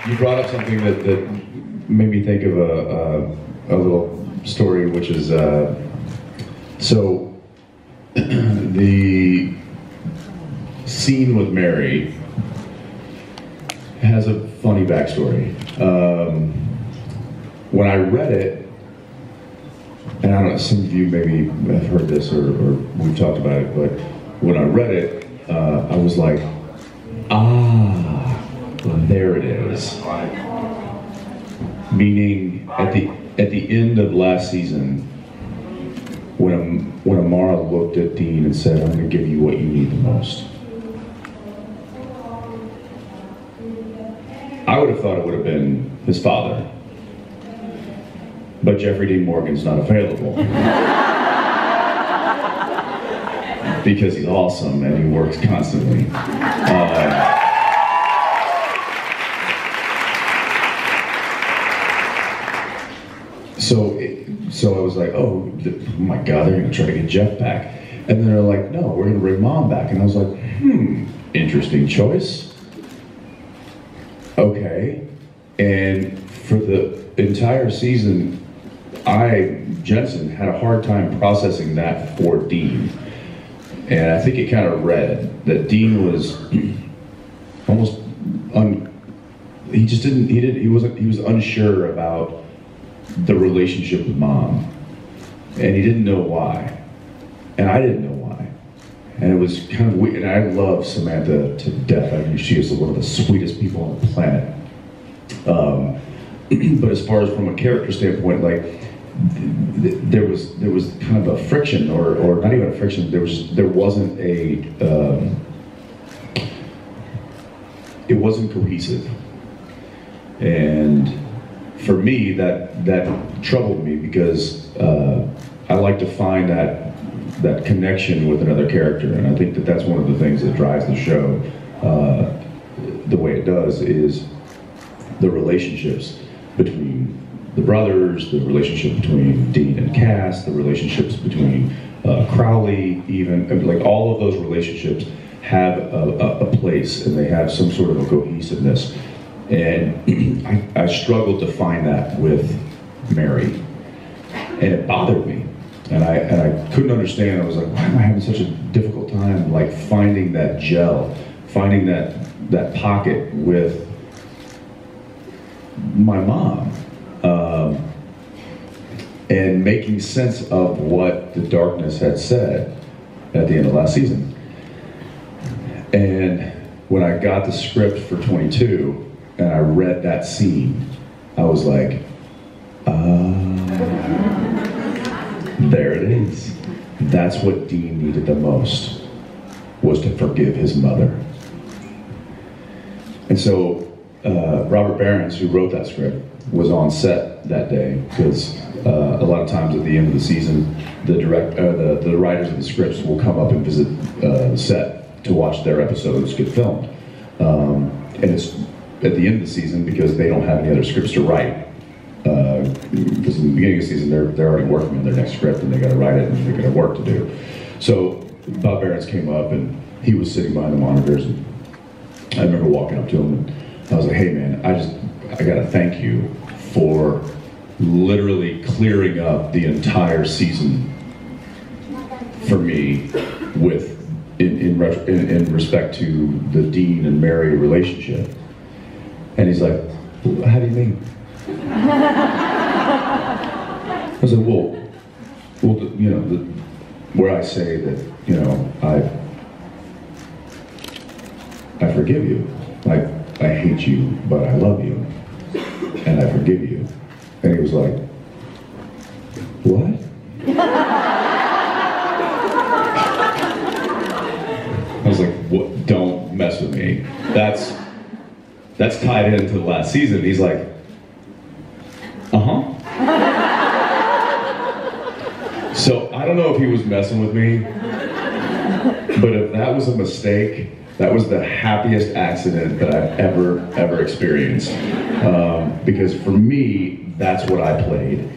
you brought up something that made me think of a little story, which is so the scene with Mary has a funny backstory. When I read it, and I don't know, some of you maybe have heard this or we've talked about it, but when I read it, I was like, there it is. Meaning, at the end of last season, when Amara looked at Dean and said, "I'm going to give you what you need the most," I would have thought it would have been his father. But Jeffrey Dean Morgan's not available. Because he's awesome and he works constantly. So I was like, oh my God, they're gonna try to get Jeff back. And then they're like, no, we're gonna bring Mom back. And I was like, interesting choice. Okay. And for the entire season, Jensen, had a hard time processing that for Dean. And I think it kind of read that Dean was almost he was unsure about the relationship with Mom. And he didn't know why. And I didn't know why. And it was kind of weird. And I love Samantha to death. I mean, she is one of the sweetest people on the planet. But as far as from a character standpoint, like, there was kind of a friction, or not even a friction. There wasn't it wasn't cohesive, and for me that troubled me because I like to find that connection with another character, and I think that's one of the things that drives the show the way it does is the relationships between the brothers, the relationship between Dean and Cass, the relationships between Crowley, even, like, all of those relationships have a place, and they have some sort of a cohesiveness. And I struggled to find that with Mary, and it bothered me. And I couldn't understand. I was like, why am I having such a difficult time, like, finding that gel, finding that pocket with my mom? And making sense of what the darkness had said at the end of last season. And when I got the script for 22 and I read that scene, I was like, there it is. That's what Dean needed the most, was to forgive his mother. And so Robert Behrens, who wrote that script, was on set that day, because a lot of times at the end of the season, the writers of the scripts will come up and visit the set to watch their episodes get filmed. And it's at the end of the season because they don't have any other scripts to write. Because in the beginning of the season, they're already working on their next script and they got to write it and they got work to do. So Bob Behrens came up and he was sitting behind the monitors, and I remember walking up to him and I was like, hey man, I got to thank you for literally clearing up the entire season for me with in respect to the Dean and Mary relationship. And he's like, how do you mean? I was like, well, you know, where I say that, you know, I forgive you. Like, I hate you, but I love you, and I forgive you. And he was like, what? I was like, what? Don't mess with me. That's tied into the last season. He's like, So I don't know if he was messing with me, but if that was a mistake, that was the happiest accident that I've ever experienced. Because for me, that's what I played.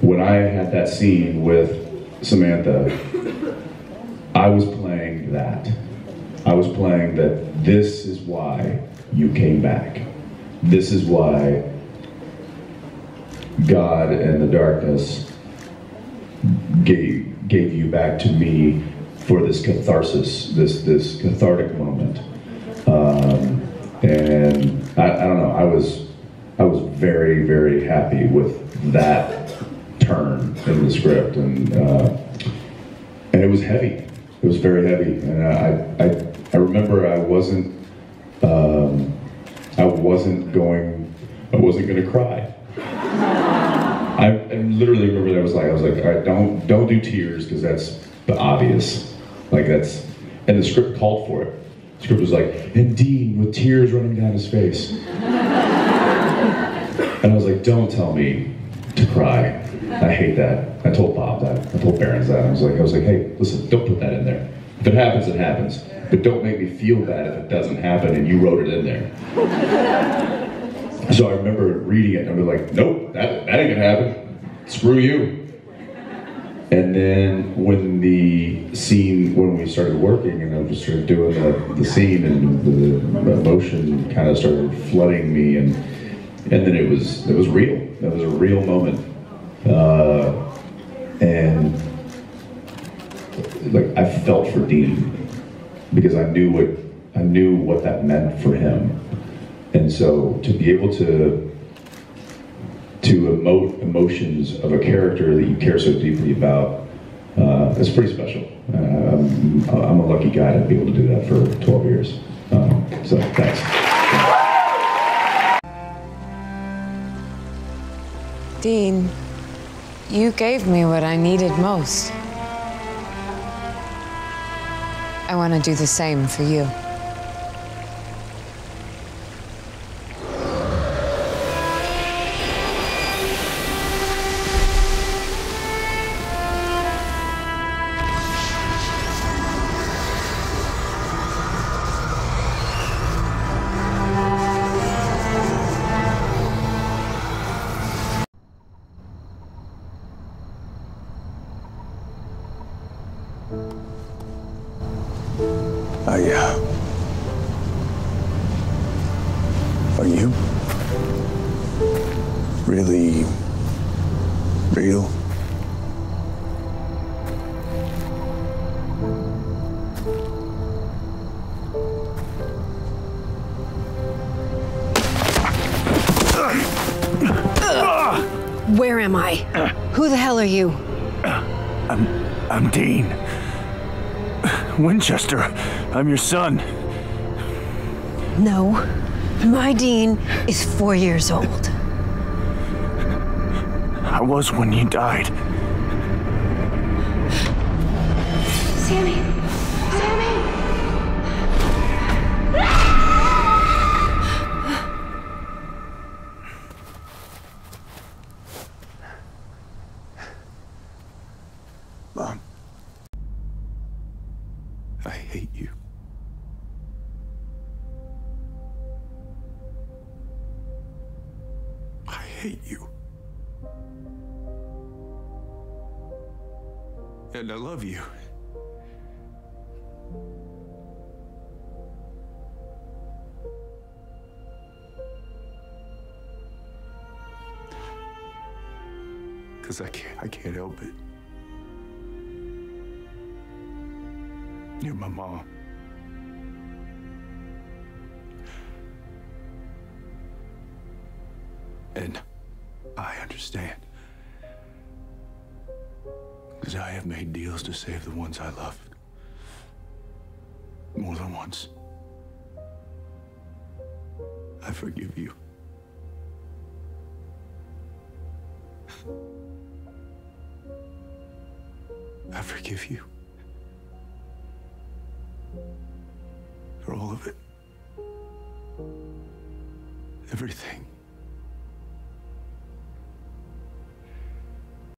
When I had that scene with Samantha, I was playing that. I was playing that this is why you came back. this is why God in the darkness gave you back to me for this catharsis, this cathartic moment. And I don't know, I was very, very happy with that turn in the script, and it was heavy. It was very heavy, and I remember I wasn't going to cry. I literally remember that I was like, all right, don't do tears, because that's the obvious. Like, that's, and the script called for it. The script was like, and Dean with tears running down his face. And I was like, don't tell me to cry. I hate that. I told Bob that. I told Barons that. I was like, hey, listen, don't put that in there. If it happens, it happens. But don't make me feel bad if it doesn't happen and you wrote it in there. So I remember reading it and I was like, nope, that ain't gonna happen. Screw you. And then when we started working and I just started doing the scene, and the emotion kind of started flooding me, and then it was real. It was a real moment. And like, I felt for Dean, because I knew what that meant for him. And so to be able to emote emotions of a character that you care so deeply about, is pretty special. I'm a lucky guy to be able to do that for 12 years. So thanks. Dean, you gave me what I needed most. I want to do the same for you. Are you really real? Where am I? Who the hell are you? I'm Dean. Winchester. I'm your son. No. My Dean is 4 years old. I was when you died. Sammy! Sammy! Mom. I hate you. I hate you. And I love you. Because I can't help it. You're my mom. And I understand. Because I have made deals to save the ones I loved. More than once. I forgive you. I forgive you. For all of it. Everything.